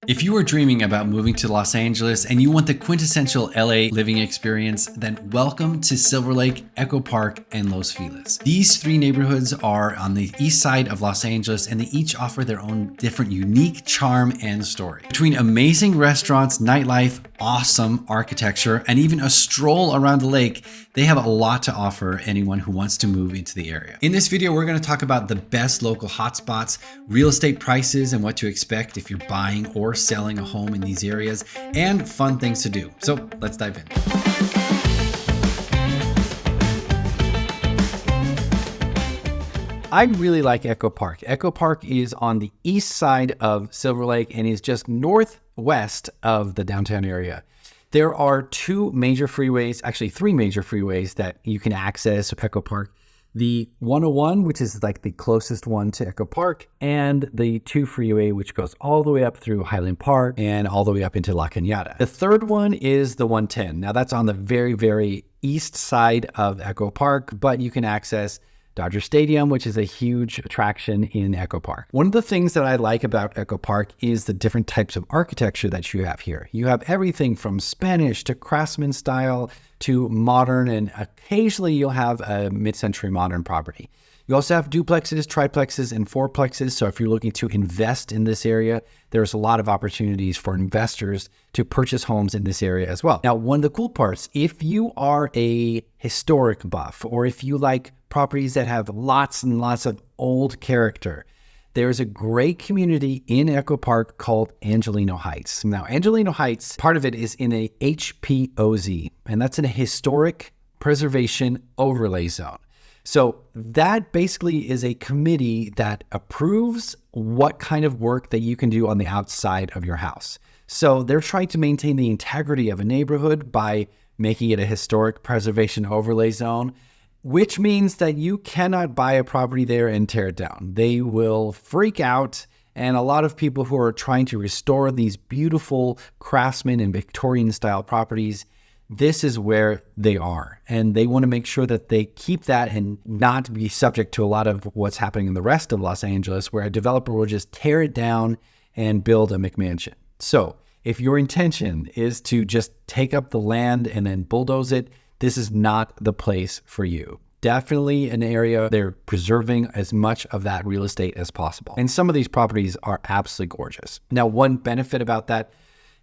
If you are dreaming about moving to Los Angeles and you want the quintessential LA living experience, then welcome to Silverlake, Echo Park, and Los Feliz. These three neighborhoods are on the east side of Los Angeles, and they each offer their own different unique charm and story. Between amazing restaurants, nightlife, awesome architecture, and even a stroll around the lake, they have a lot to offer anyone who wants to move into the area. In this video, we're going to talk about the best local hotspots, real estate prices, and what to expect if you're buying or selling a home in these areas, and fun things to do. So let's dive in. I really like Echo Park. Echo Park is on the east side of Silverlake and is just northwest of the downtown area. There are two major freeways, actually three major freeways that you can access Echo Park. The 101, which is like the closest one to Echo Park, and the 2 freeway, which goes all the way up through Highland Park and all the way up into La Cañada. The third one is the 110. Now that's on the very, very east side of Echo Park, but you can access Dodger Stadium, which is a huge attraction in Echo Park. One of the things that I like about Echo Park is the different types of architecture that you have here. You have everything from Spanish to Craftsman style to modern, and occasionally you'll have a mid-century modern property. You also have duplexes, triplexes, and fourplexes. So if you're looking to invest in this area, there's a lot of opportunities for investors to purchase homes in this area as well. Now, one of the cool parts, if you are a historic buff, or if you like properties that have lots and lots of old character, there's a great community in Echo Park called Angelino Heights. Now, Angelino Heights, part of it is in a HPOZ, and that's in a historic preservation overlay zone. So that basically is a committee that approves what kind of work that you can do on the outside of your house. So they're trying to maintain the integrity of a neighborhood by making it a historic preservation overlay zone, which means that you cannot buy a property there and tear it down. They will freak out. And a lot of people who are trying to restore these beautiful Craftsman and Victorian style properties, this is where they are. And they want to make sure that they keep that and not be subject to a lot of what's happening in the rest of Los Angeles, where a developer will just tear it down and build a McMansion. So if your intention is to just take up the land and then bulldoze it, this is not the place for you. Definitely an area they're preserving as much of that real estate as possible. And some of these properties are absolutely gorgeous. Now, one benefit about that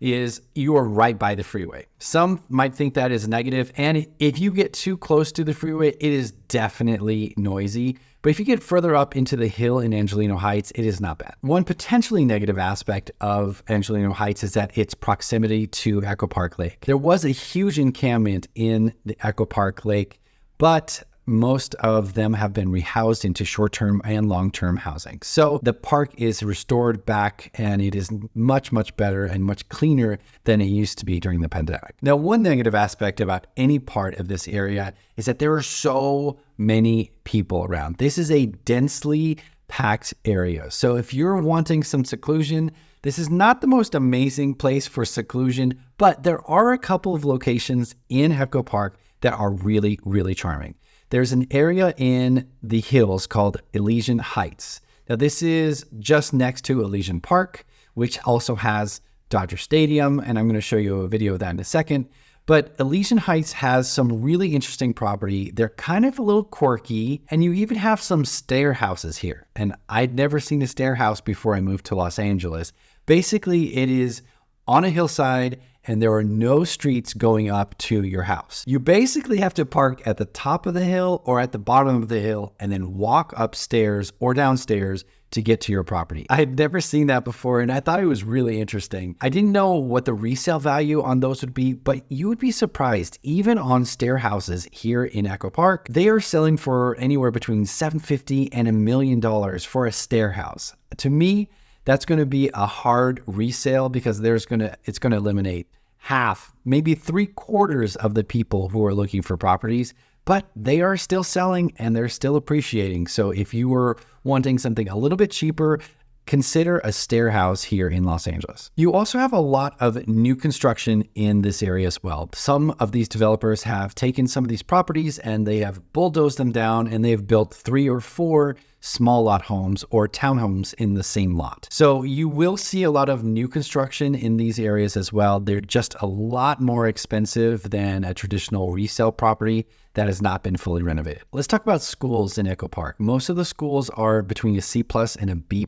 is you are right by the freeway. Some might think that is negative, and if you get too close to the freeway, it is definitely noisy. But if you get further up into the hill in Angelino Heights, it is not bad. One potentially negative aspect of Angelino Heights is that its proximity to Echo Park Lake. There was a huge encampment in the Echo Park Lake, but most of them have been rehoused into short-term and long-term housing. So the park is restored back, and it is much, much better and much cleaner than it used to be during the pandemic. Now, one negative aspect about any part of this area is that there are so many people around. This is a densely packed area. So if you're wanting some seclusion, this is not the most amazing place for seclusion, but there are a couple of locations in Echo Park that are really, really charming. There's an area in the hills called Elysian Heights. Now, this is just next to Elysian Park, which also has Dodger Stadium, and I'm going to show you a video of that in a second. But Elysian Heights has some really interesting property. They're kind of a little quirky, and you even have some stair houses here. And I'd never seen a stair house before I moved to Los Angeles. Basically, it is on a hillside, and there are no streets going up to your house. You basically have to park at the top of the hill or at the bottom of the hill and then walk upstairs or downstairs to get to your property. I had never seen that before, and I thought it was really interesting. I didn't know what the resale value on those would be, but you would be surprised. Even on stair houses here in Echo Park, they are selling for anywhere between $750,000 and $1 million for a stair house. To me, that's going to be a hard resale because it's going to eliminate half, maybe 3/4 of the people who are looking for properties, but they are still selling and they're still appreciating. So if you were wanting something a little bit cheaper, consider a stair house here in Los Angeles. You also have a lot of new construction in this area as well. Some of these developers have taken some of these properties and they have bulldozed them down, and they've built 3 or 4 small lot homes or townhomes in the same lot. So you will see a lot of new construction in these areas as well. They're just a lot more expensive than a traditional resale property that has not been fully renovated. Let's talk about schools in Echo Park. Most of the schools are between a C+ and a B+.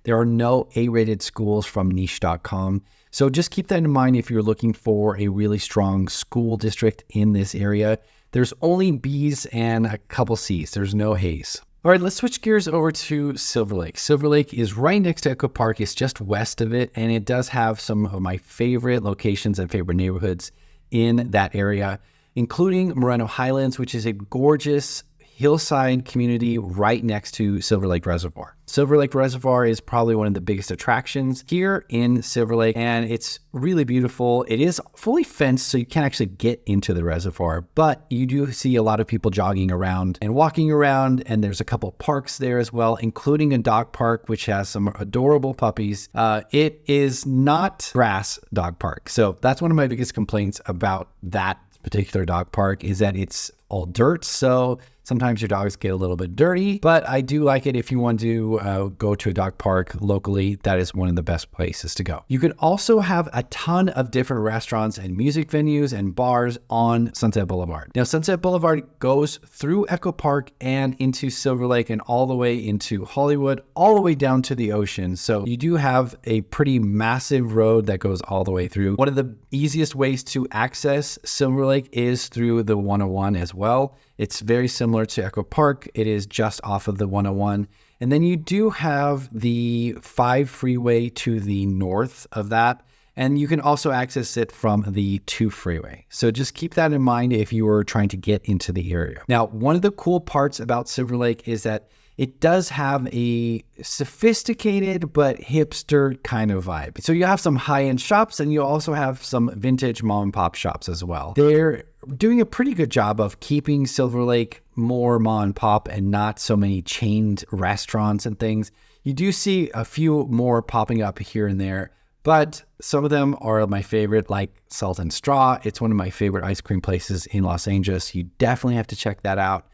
There are no A-rated schools from niche.com. So just keep that in mind if you're looking for a really strong school district in this area. There's only B's and a couple C's. There's no A's. All right, let's switch gears over to Silverlake. Silverlake is right next to Echo Park. It's just west of it, and it does have some of my favorite locations and favorite neighborhoods in that area, including Moreno Highlands, which is a gorgeous hillside community right next to Silverlake Reservoir. Silverlake Reservoir is probably one of the biggest attractions here in Silverlake, and it's really beautiful. It is fully fenced, so you can't actually get into the reservoir, but you do see a lot of people jogging around and walking around, and there's a couple parks there as well, including a dog park, which has some adorable puppies. It is not grass dog park, so that's one of my biggest complaints about that particular dog park is that it's all dirt, so sometimes your dogs get a little bit dirty, but I do like it if you want to go to a dog park locally. That is one of the best places to go. You could also have a ton of different restaurants and music venues and bars on Sunset Boulevard. Now, Sunset Boulevard goes through Echo Park and into Silverlake and all the way into Hollywood, all the way down to the ocean. So you do have a pretty massive road that goes all the way through. One of the easiest ways to access Silverlake is through the 101 as well. It's very similar to Echo Park. It is just off of the 101. And then you do have the 5 freeway to the north of that. And you can also access it from the 2 freeway. So just keep that in mind if you are trying to get into the area. Now, one of the cool parts about Silverlake is that it does have a sophisticated but hipster kind of vibe. So you have some high-end shops and you also have some vintage mom and pop shops as well. They're doing a pretty good job of keeping Silverlake more mom and pop and not so many chained restaurants and things. You do see a few more popping up here and there, but some of them are my favorite, like Salt and Straw. It's one of my favorite ice cream places in Los Angeles. You definitely have to check that out.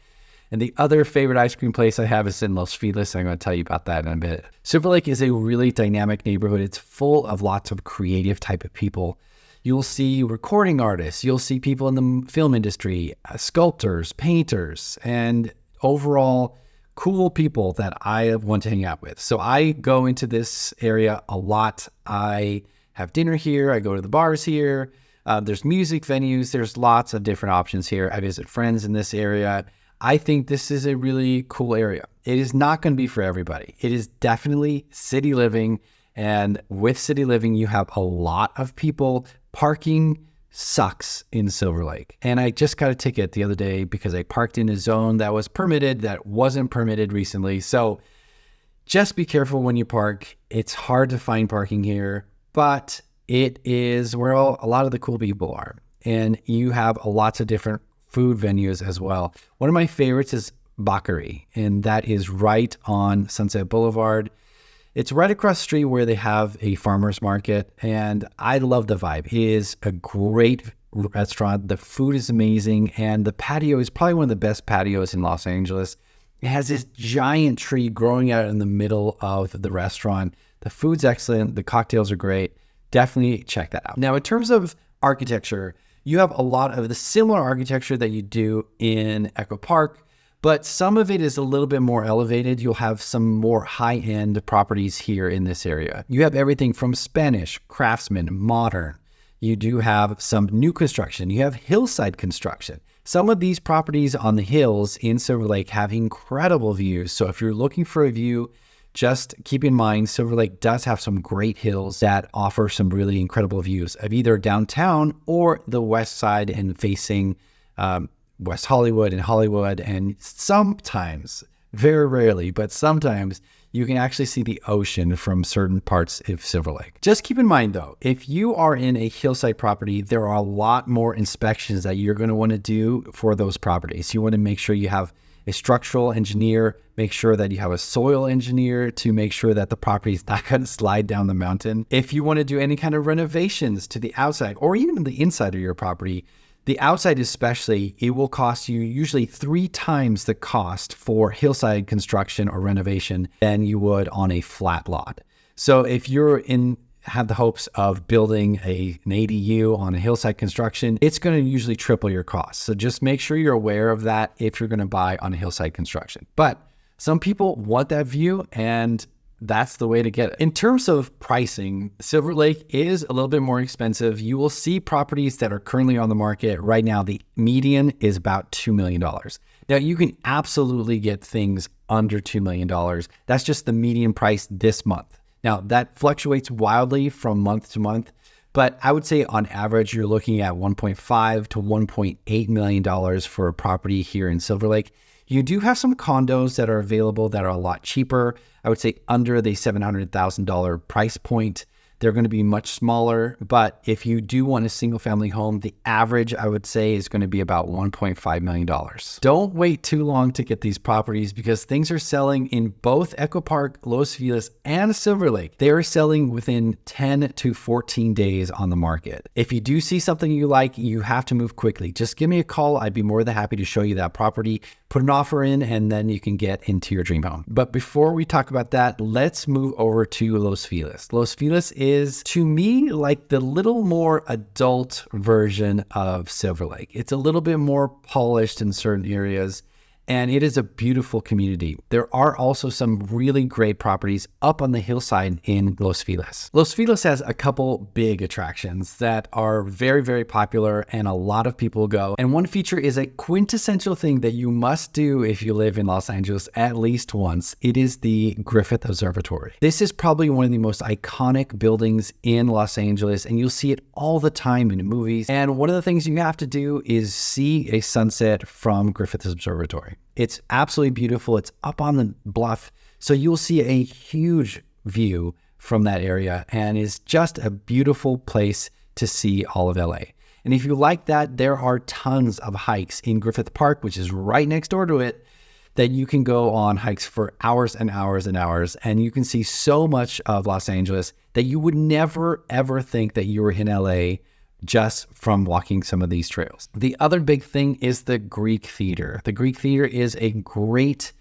And the other favorite ice cream place I have is in Los Feliz. I'm going to tell you about that in a bit. Silverlake is a really dynamic neighborhood. It's full of lots of creative type of people. You'll see recording artists. You'll see people in the film industry, sculptors, painters, and overall cool people that I want to hang out with. So I go into this area a lot. I have dinner here. I go to the bars here. There's music venues. There's lots of different options here. I visit friends in this area. I think this is a really cool area. It is not going to be for everybody. It is definitely city living. And with city living, you have a lot of people. Parking sucks in Silverlake. And I just got a ticket the other day because I parked in a zone that was permitted that wasn't permitted recently. So just be careful when you park. It's hard to find parking here, but it is where a lot of the cool people are. And you have lots of different food venues as well. One of my favorites is Bakery, and that is right on Sunset Boulevard. It's right across the street where they have a farmer's market, and I love the vibe. It is a great restaurant. The food is amazing, and the patio is probably one of the best patios in Los Angeles. It has this giant tree growing out in the middle of the restaurant. The food's excellent. The cocktails are great. Definitely check that out. Now, in terms of architecture, you have a lot of the similar architecture that you do in Echo Park, but some of it is a little bit more elevated. You'll have some more high-end properties here in this area. You have everything from Spanish, craftsman, modern. You do have some new construction. You have hillside construction. Some of these properties on the hills in Silverlake have incredible views. So if you're looking for a view, just keep in mind, Silverlake does have some great hills that offer some really incredible views of either downtown or the west side and facing West Hollywood and sometimes, very rarely, but sometimes you can actually see the ocean from certain parts of Silverlake. Just keep in mind though, if you are in a hillside property, there are a lot more inspections that you're going to want to do for those properties. You want to make sure you have a structural engineer, make sure that you have a soil engineer to make sure that the property is not going to slide down the mountain. If you want to do any kind of renovations to the outside or even the inside of your property, The outside especially, it will cost you usually 3 times the cost for hillside construction or renovation than you would on a flat lot. So if have the hopes of building an ADU on a hillside construction, it's going to usually triple your costs. So just make sure you're aware of that if you're going to buy on a hillside construction. But some people want that view, and that's the way to get it. In terms of pricing, Silverlake is a little bit more expensive. You will see properties that are currently on the market right now. The median is about $2 million. Now, you can absolutely get things under $2 million. That's just the median price this month. Now, that fluctuates wildly from month to month, but I would say on average, you're looking at $1.5 to $1.8 million for a property here in Silverlake. You do have some condos that are available that are a lot cheaper. I would say under the $700,000 price point. They're going to be much smaller, but if you do want a single family home, the average I would say is going to be about $1.5 million. Don't wait too long to get these properties because things are selling in both Echo Park, Los Feliz, and Silverlake. They are selling within 10 to 14 days on the market. If you do see something you like, you have to move quickly. Just give me a call. I'd be more than happy to show you that property, put an offer in, and then you can get into your dream home. But before we talk about that, let's move over to Los Feliz. Los Feliz is, to me, like the little more adult version of Silverlake. It's a little bit more polished in certain areas, and it is a beautiful community. There are also some really great properties up on the hillside in Los Feliz. Los Feliz has a couple big attractions that are very, very popular and a lot of people go. And one feature is a quintessential thing that you must do if you live in Los Angeles at least once. It is the Griffith Observatory. This is probably one of the most iconic buildings in Los Angeles, and you'll see it all the time in movies. And one of the things you have to do is see a sunset from Griffith Observatory. It's absolutely beautiful. It's up on the bluff, so you'll see a huge view from that area, and it's just a beautiful place to see all of LA. And if you like that, there are tons of hikes in Griffith Park, which is right next door to it, that you can go on hikes for hours and hours and hours, and you can see so much of Los Angeles that you would never, ever think that you were in LA just from walking some of these trails. The other big thing is the Greek Theater. The Greek Theater is a great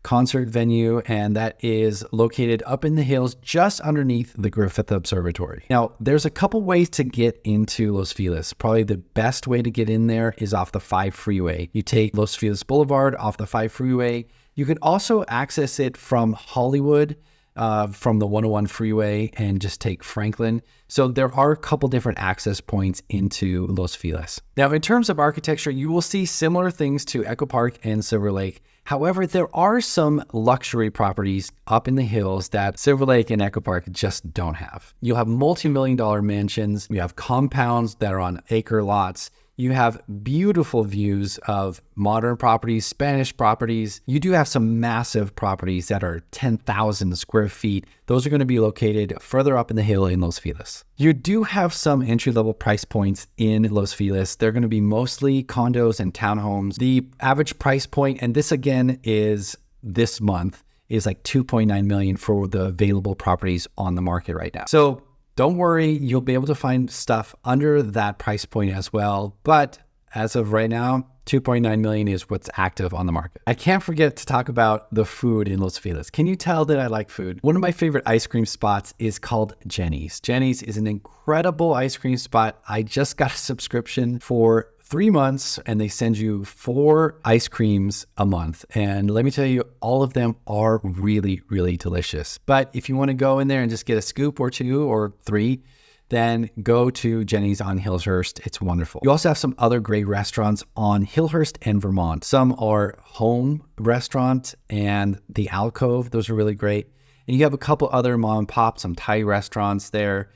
concert venue, and that is located up in the hills just underneath the Griffith Observatory. Now, there's a couple ways to get into Los Feliz. Probably the best way to get in there is off the 5 freeway. You take Los Feliz Boulevard off the 5 freeway. You can also access it from Hollywood, from the 101 freeway, and just take Franklin. So there are a couple different access points into Los Feliz. Now, in terms of architecture, you will see similar things to Echo Park and Silverlake. However, there are some luxury properties up in the hills that Silverlake and Echo Park just don't have. You'll have multi-million-dollar mansions. You have compounds that are on acre lots. You have beautiful views of modern properties, Spanish properties. You do have some massive properties that are 10,000 square feet. Those are going to be located further up in the hill in Los Feliz. You do have some entry-level price points in Los Feliz. They're going to be mostly condos and townhomes. The average price point, and this again is this month, is like $2.9 million for the available properties on the market right now. So don't worry, you'll be able to find stuff under that price point as well. But as of right now, $2.9 million is what's active on the market. I can't forget to talk about the food in Los Feliz. Can you tell that I like food? One of my favorite ice cream spots is called Jenny's. Jenny's is an incredible ice cream spot. I just got a subscription for 3 months, and they send you 4 ice creams a month. And let me tell you, all of them are really, really delicious. But if you want to go in there and just get a scoop or 2 or 3, then go to Jenny's on Hillhurst. It's wonderful. You also have some other great restaurants on Hillhurst and Vermont. Some are Home Restaurant and The Alcove. Those are really great. And you have a couple other mom and pop, some Thai restaurants there.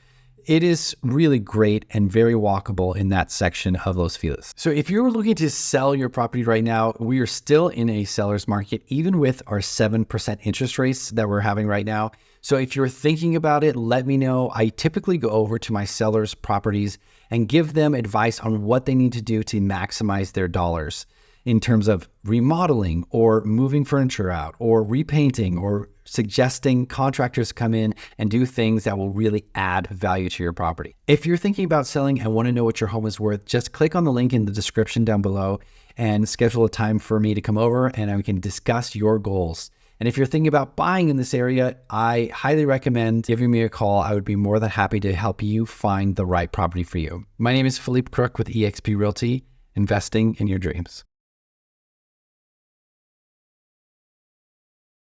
It is really great and very walkable in that section of Los Feliz. So if you're looking to sell your property right now, we are still in a seller's market, even with our 7% interest rates that we're having right now. So if you're thinking about it, let me know. I typically go over to my sellers' properties and give them advice on what they need to do to maximize their dollars in terms of remodeling or moving furniture out or repainting or suggesting contractors come in and do things that will really add value to your property. If you're thinking about selling and want to know what your home is worth, just click on the link in the description down below and schedule a time for me to come over and we can discuss your goals. And if you're thinking about buying in this area, I highly recommend giving me a call. I would be more than happy to help you find the right property for you. My name is Felipecrook with eXp Realty, investing in your dreams.